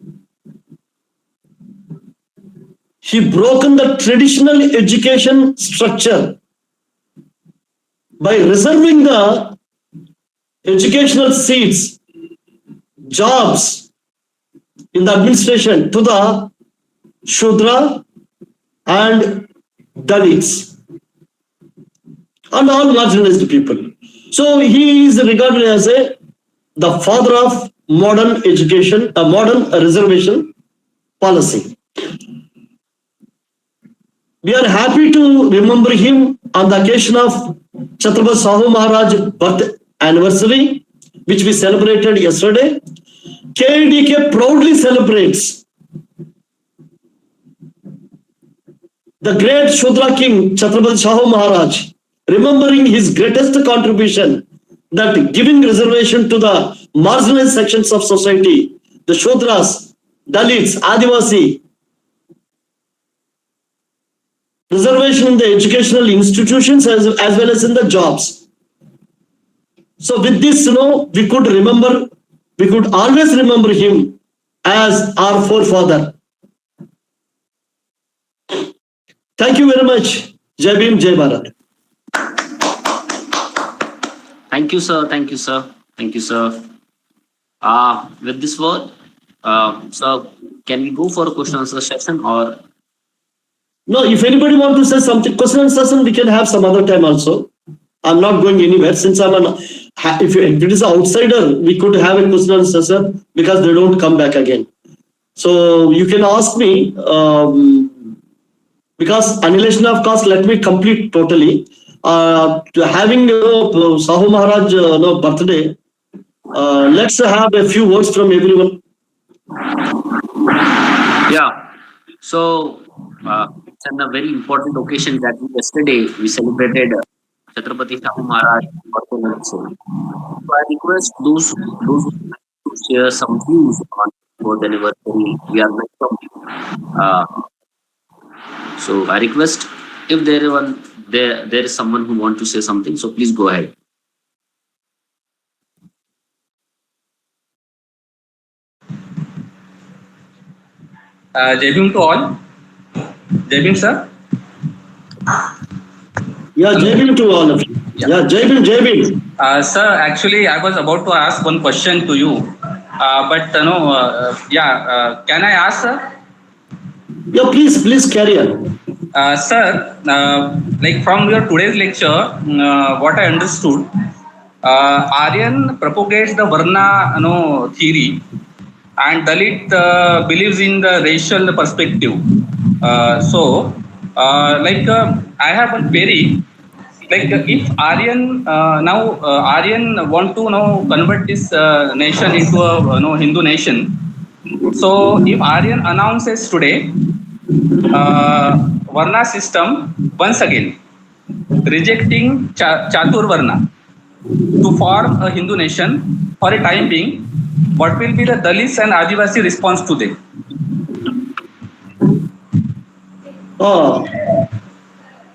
He broken the traditional education structure by reserving the educational seats, jobs in the administration to the Shudra and Dalits and all marginalized people. So he is regarded as the father of modern education, a modern reservation policy. We are happy to remember him on the occasion of Chhatrapati Shahu Maharaj birth anniversary, which we celebrated yesterday. KIDK proudly celebrates the great Shudra king Chhatrapati Shahu Maharaj, remembering his greatest contribution, that giving reservation to the marginalized sections of society, the Shudras, Dalits, Adivasi, reservation in the educational institutions as well as in the jobs. So with this, we could always remember him as our forefather. Thank you very much. Jai Bhim, Jai Bharat. Thank you, sir. Thank you, sir. Thank you, sir. With this word, sir, can we go for a question answer session or? No, if anybody wants to say something, question and session, we can have some other time also. I'm not going anywhere since if it is an outsider, we could have a question and session because they don't come back again. So you can ask me, because annihilation of caste, let me complete totally. Having Shahu Maharaj birthday, let's have a few words from everyone. Yeah. So it's a very important occasion that yesterday we celebrated Chhatrapati Shahu Maharaj birthday. So I request those who share some views on both anniversary. We are next topic. So I request if there is someone who want to say something, so please go ahead. Jai Bhim to all. Jai Bhim, sir. Yeah, Jai Bhim to all of you. Yeah, Jai Bhim, Jai Bhim. Sir, actually, I was about to ask one question to you. But no, can I ask, sir? Yeah, please carry on. Sir, like from your today's lecture, what I understood, Aryan propagates the Varna, theory, and Dalit believes in the racial perspective. I have one query. Like, if Aryan Aryan want to convert this nation into a Hindu nation. So, if Aryan announces today Varna system once again, rejecting Chatur Varna to form a Hindu nation for a time being, what will be the Dalits and Adivasi response to them? Uh,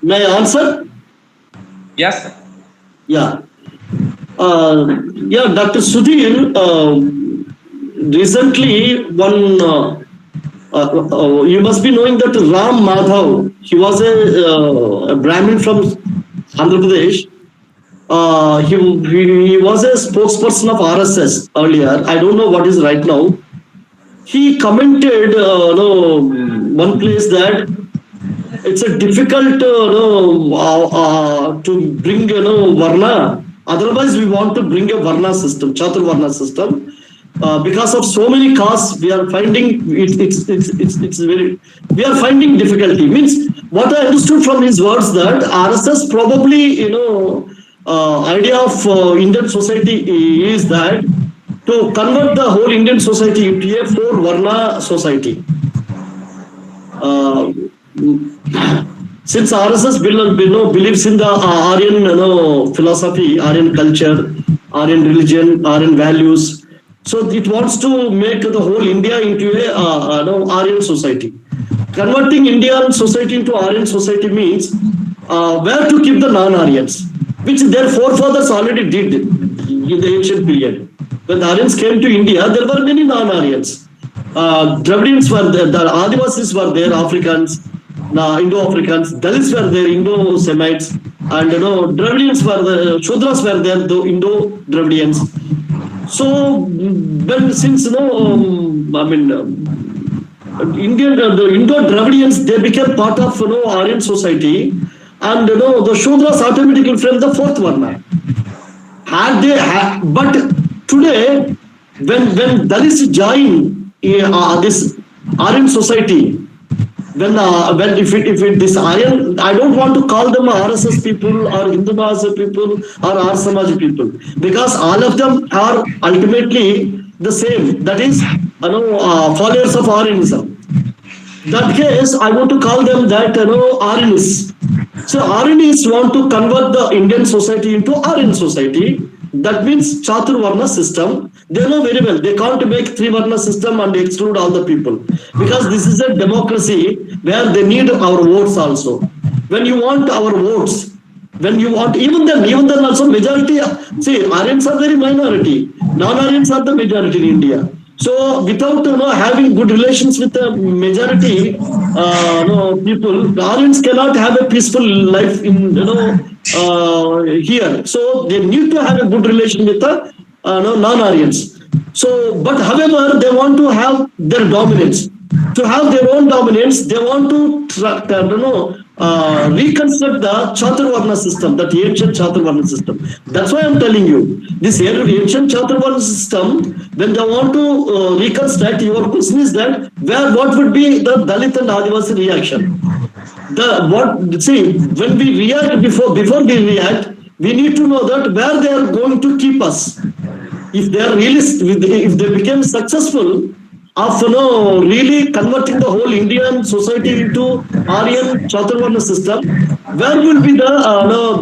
may I answer? Yes, sir. Yeah. Dr. Sudhir, recently you must be knowing that Ram Madhav, he was a Brahmin from Andhra Pradesh. He was a spokesperson of RSS earlier. I don't know what is right now. He commented one place that it's a difficult to bring Varna. Otherwise, we want to bring a Varna system, Chatur Varna system. Because of so many castes, we are finding it's very, we are finding difficulty. Means what I understood from his words that RSS probably idea of Indian society is that to convert the whole Indian society into a four Varna society. Since RSS believes in the Aryan philosophy, Aryan culture, Aryan religion, Aryan values, so it wants to make the whole India into a Aryan society. Converting Indian society into Aryan society means where to keep the non-Aryans, which their forefathers already did in the ancient period. When the Aryans came to India, there were many non-Aryans. Dravidians were there, the Adivasis were there, Africans, Indo-Africans, Dalits were there, Indo-Semites, and Dravidians were the Shudras were there, the Indo-Dravidians. So, since Indian the Indo-Dravidians, they became part of Aryan society, and the Shudras automatically from the fourth Varna. But today, when Dalits join this Aryan society, when if it this Aryan, I don't want to call them RSS people or Hindu Mahasabha people or Arya Samaj people, because all of them are ultimately the same. That is, followers of Aryanism. That case, I want to call them that Aryanists. So Aryanists want to convert the Indian society into Aryan society. That means Chatur Varna system. They know very well they can't make three Varna system and exclude all the people, because this is a democracy where they need our votes also. When you want our votes, when you want even then also majority. See, Aryans are very minority. Non-Aryans are the majority in India. So without having good relations with the majority people, the Aryans cannot have a peaceful life in here. So they need to have a good relation with the non-Aryans. So, but however, they want to have their dominance. To have their own dominance, they want to reconstruct the Chaturvarna system, that ancient Chaturvarna system. That's why I'm telling you, this ancient Chaturvarna system, when they want to reconstruct, your question is that what would be the Dalit and Adivasi reaction? When we react, before we react, we need to know that where they are going to keep us. If they are really, if they become successful of really converting the whole Indian society into Aryan Chaturvarna system, where will be the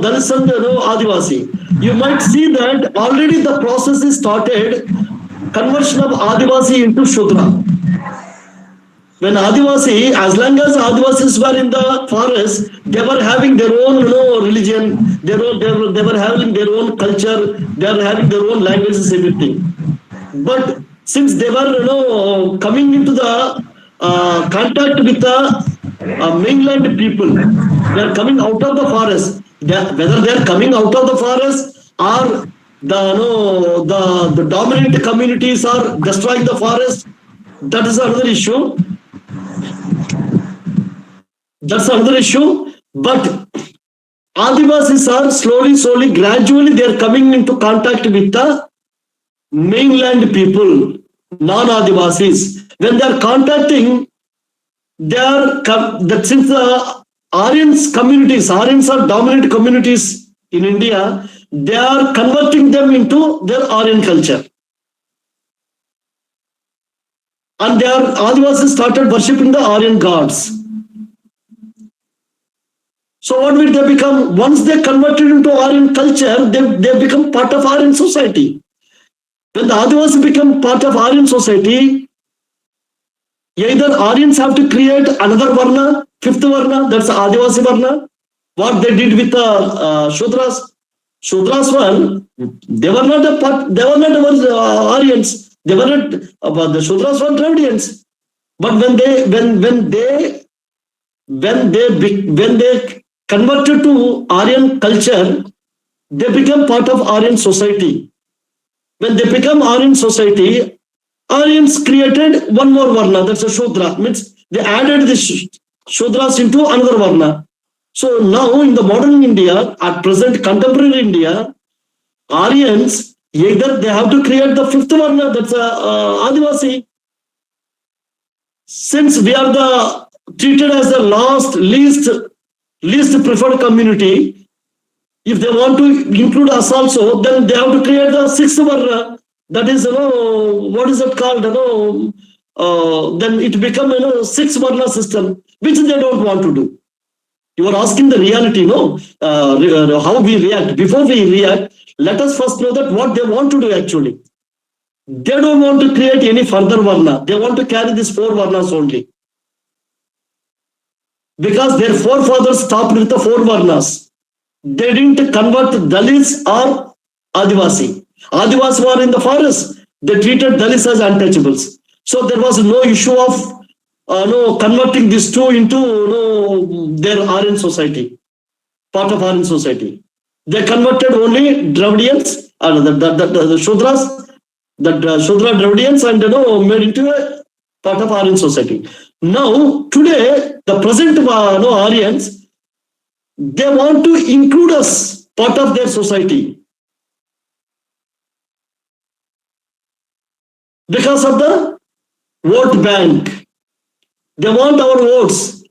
Dalits and Adivasi? You might see that already the process is started, conversion of Adivasi into Shudra. When Adivasi, as long as Adivasis were in the forest, they were having their own religion, they were having their own culture, they were having their own languages, everything. But since they were coming into the contact with the mainland people, they are coming out of the forest. Whether they are coming out of the forest or the dominant communities are destroying the forest. That is another issue. That's another issue. But Adivasis are slowly, gradually, they are coming into contact with the mainland people, non-Adivasis. When they are contacting, they are that since the Aryans are dominant communities in India, they are converting them into their Aryan culture. And their Adivasis started worshipping the Aryan gods. So what will they become? Once they converted into Aryan culture, they become part of Aryan society. When the Adivasi become part of Aryan society, either Aryans have to create another Varna, fifth Varna, that's Adivasi Varna, what they did with the Shudras. Shudras were, they were not a part, they were not Aryans, they were not, the Shudras were Dravidians. But when they converted to Aryan culture, they become part of Aryan society. When they become Aryan society, Aryans created one more Varna, that's a Shudra. Means they added the Shudras into another Varna. So now in the modern India, at present contemporary India, Aryans, either they have to create the fifth Varna, that's Adivasi. Since we are treated as the least preferred community, if they want to include us also, then they have to create the sixth Varna. That is, what is it called? Then it becomes, six Varna system, which they don't want to do. You are asking the reality, how we react. Before we react, let us first know that what they want to do actually. They don't want to create any further Varna. They want to carry these four Varnas only. Because their forefathers stopped with the four Varnas. They didn't convert Dalits or Adivasi. Adivasi were in the forest. They treated Dalits as untouchables. So there was no issue of converting these two into their Aryan society, part of Aryan society. They converted only Dravidians, the Shudras, Shudra Dravidians, and made into a part of Aryan society. Now, today, the present Aryans, they want to include us part of their society. Because of the vote bank. They want our votes.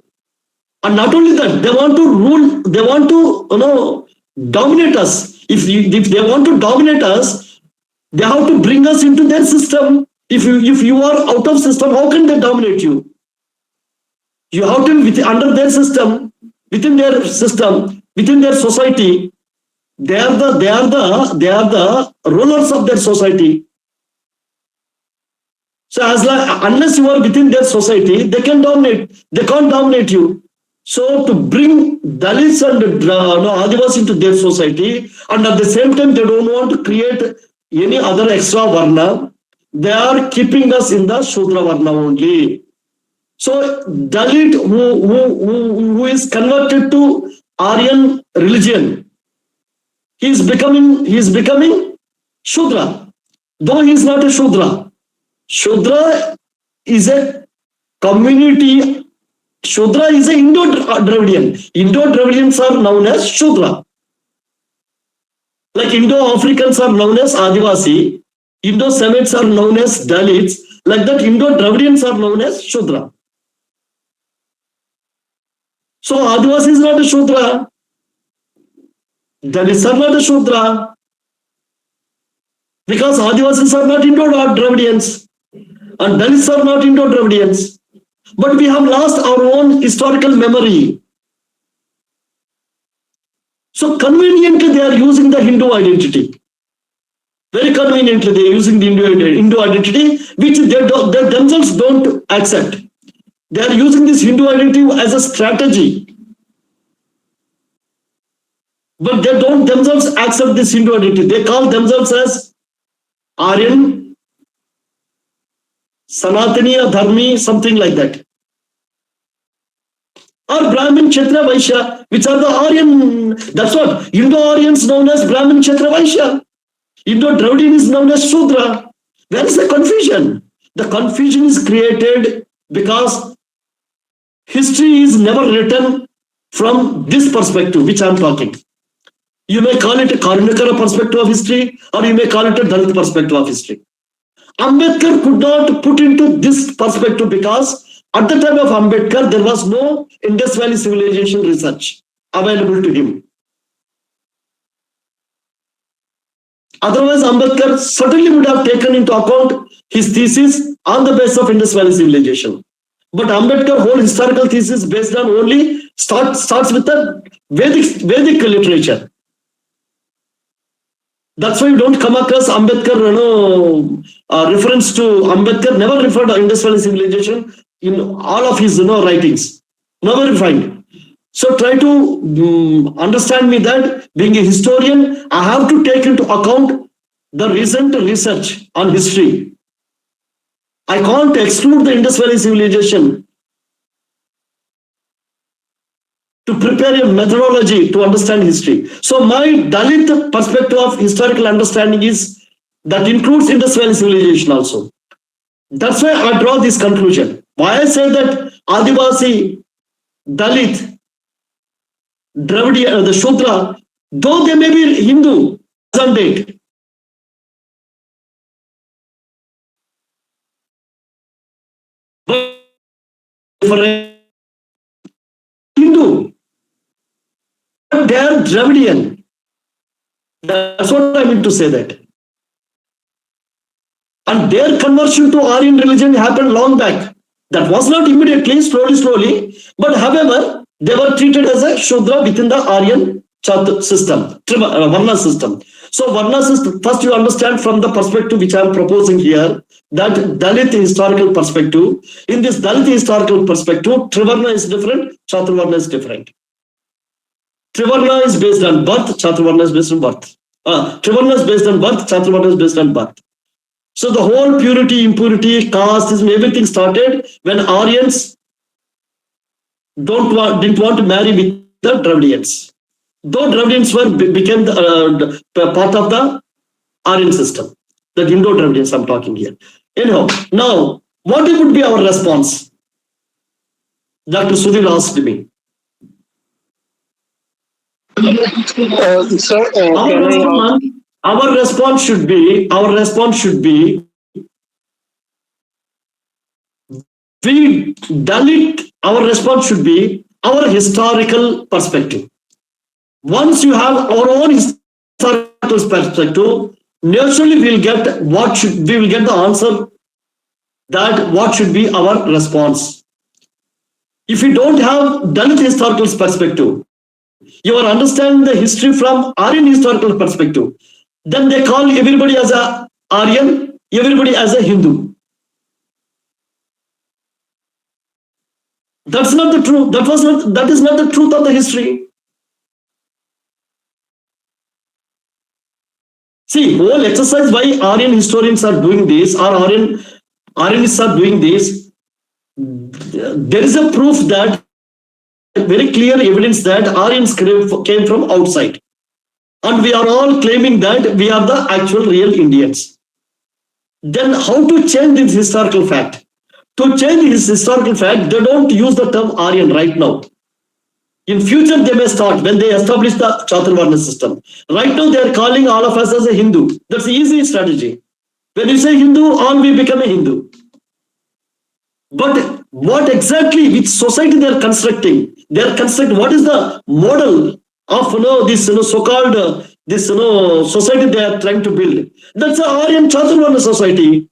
And not only that, they want to rule, they want to dominate us. If they want to dominate us, they have to bring us into their system. If you are out of system, how can they dominate you? You have to under their system, within their system, within their society. They are the rulers of their society. So unless you are within their society, they can dominate. They can't dominate you. So to bring Dalits and Adivasi into their society, and at the same time they don't want to create any other extra Varna, they are keeping us in the Shudra Varna only. So Dalit who is converted to Aryan religion, he is becoming Shudra, though he is not a Shudra. Shudra is a community. Shudra is an Indo-Dravidian. Indo-Dravidians are known as Shudra. Like Indo-Africans are known as Adivasi. Indo-Semites are known as Dalits. Like that, Indo-Dravidians are known as Shudra. So Adivasi is not a Shudra. Dalits are not a Shudra. Because Adivasis are not Indo-Dravidians. And Dalits are not Indo-Dravidians. But we have lost our own historical memory. So conveniently they are using the Hindu identity. Very conveniently they are using the Hindu identity, which they themselves don't accept. They are using this Hindu identity as a strategy. But they don't themselves accept this Hindu identity. They call themselves as Aryan, Sanatani or Dharmi, something like that. Or Brahmin, Kshatriya, Vaishya, which are the Aryan, that's what Indo-Aryans known as Brahmin, Kshatriya, Vaishya. Indo-Dravidian is known as Shudra. Where is the confusion? The confusion is created because history is never written from this perspective, which I am talking. You may call it a Karnakara perspective of history, or you may call it a Dalit perspective of history. Ambedkar could not put into this perspective because at the time of Ambedkar, there was no Indus Valley civilization research available to him. Otherwise, Ambedkar certainly would have taken into account his thesis on the basis of Indus Valley civilization. But Ambedkar's whole historical thesis based on only starts with the Vedic literature. That's why you don't come across Ambedkar, reference to Ambedkar never referred to Indus Valley civilization in all of his writings. Never find. So try to understand me that being a historian, I have to take into account the recent research on history. I can't exclude the Indus Valley civilization to prepare a methodology to understand history. So my Dalit perspective of historical understanding is that includes Indus Valley civilization also. That's why I draw this conclusion. Why I say that Adivasi, Dalit, Dravidian, the Shudra, though they may be Hindu, present date, but for Hindu, they are Dravidian. That's what I mean to say that. And their conversion to Aryan religion happened long back. That was not immediately, slowly, but however, they were treated as a Shudra within the Aryan system, Varna system. So Varna system, first you understand from the perspective which I am proposing here, that Dalit historical perspective. In this Dalit historical perspective, Trivarna is different, Chaturvarna is different. Trivarna is based on birth, Chaturvarna is based on birth. Trivarna is based on birth, Chaturvarna is based on birth. So the whole purity, impurity, casteism, everything started when Aryans didn't want to marry with the Dravidians. Though Dravidians became the part of the Aryan system, the Indo-Dravidians I'm talking here. Anyhow, now what would be our response? Dr. Sudhir asked me. Sir, Our response should be, we Dalit, our response should be our historical perspective. Once you have our own historical perspective, naturally we will get the answer that what should be our response. If you don't have Dalit historical perspective, you are understanding the history from Aryan historical perspective, then they call everybody as a Aryan, everybody as a Hindu. That's not the truth. That is not the truth of the history. See, whole exercise why Aryan historians are doing this, or Aryanists are doing this, there is a proof that, very clear evidence that Aryans came from outside. And we are all claiming that we are the actual real Indians. Then how to change this historical fact? To change this historical fact, they don't use the term Aryan right now. In future, they may start when they establish the Chaturvarna system. Right now, they are calling all of us as a Hindu. That's the easy strategy. When you say Hindu, all we become a Hindu. But what exactly, which society they are constructing? They are constructing, what is the model of this so-called society they are trying to build? That's the Aryan Chaturvarna society.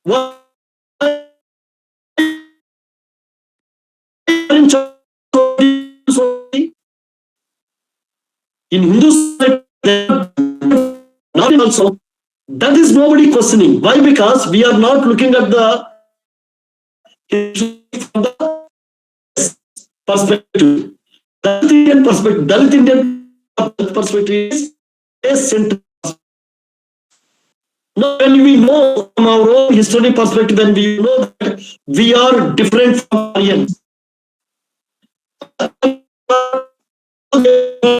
What in Hindu society, not also. That is nobody questioning. Why? Because we are not looking at the from the perspective. Dalit Indian perspective is a central. Now, when we know from our own history perspective, then we know that we are different from Aryans.